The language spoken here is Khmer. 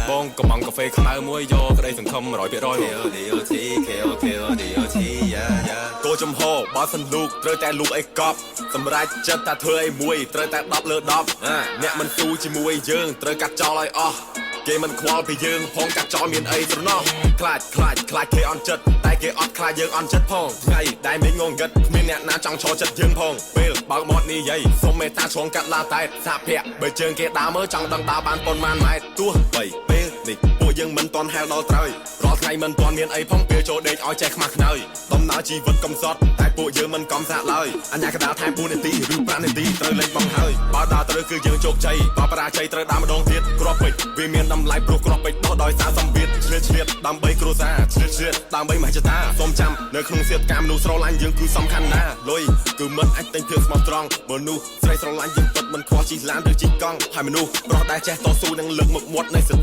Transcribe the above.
បងកំងកាហ្វេខ្មៅមួយយកក្តីសង្ឃឹម100%គោចំហបើសិនលូកត្រូវតែលូកអីកប់សម្រាប់ចិត្តថាធ្វើអីមួយត្រូវតែ10លើ10អ្នកមិនស៊ូជាមួយយើងត្រូវកាត់ចោលឲ្យអស់គេមិនខ្វល់ពីយើងផងកាត់ចោលមានអីត្រណោះខ្លាចគេអន់ចិត្តតែគេអត់ខ្លាចយើងអន់ចិត្តផងថ្ងៃដែលមានងងឹតគ្មានអ្នកណាចង់ឈរចិត្តយើងផងពេលបើកមាត់និយាយសុំមេត្តាឆ្លងកាត់ឡាតែសាភ័ក្របើជើងគេដើរមើលចង់ដឹងដើរបានប៉ុន្មានម៉ែត្រទោះបីពេលនេះពួកយើងមិនទាន់ហែលដល់ត្រើយរាល់ថ្ងៃមិនទាន់មានអីផងពេលចូលដេកឲ្យចេះខ្មាស់ខ្នើយដំណើរជីវិតកំសត់តែពួកយើងមិនកំសាកឡើយអញ្ញាកដាលថែម4នាទីឬ5នាទីត្រូវលេងបងហើយបើដើរត្រូវគឺយើងជោគជ័យបើបរាជ័យត្រូវដើរម្ដងទៀតគ្រាប់ពេជ្រវាមានតម្លៃព្រោះគ្រាប់ពេជ្រដោះដោយសារសម្ពាធឆ្លៀតដើម្បីគ្រួសារឆ្លៀតដើម្បីមហិច្ឆតាសូមចាំនៅក្នុងសៀតការមនុស្សស្រឡាញ់យើងគឺសំខាន់ណាស់លុយគឺមិនអាចទិញភាពស្មោះត្រង់មនុស្សស្រីស្រឡាញ់យើងពិតមិនខ្វល់ជិះឡានឬជិះកង់ហើយមនុស្សប្រុសដែលចេះតស៊ូនឹងលើកមុខមាត់នៃ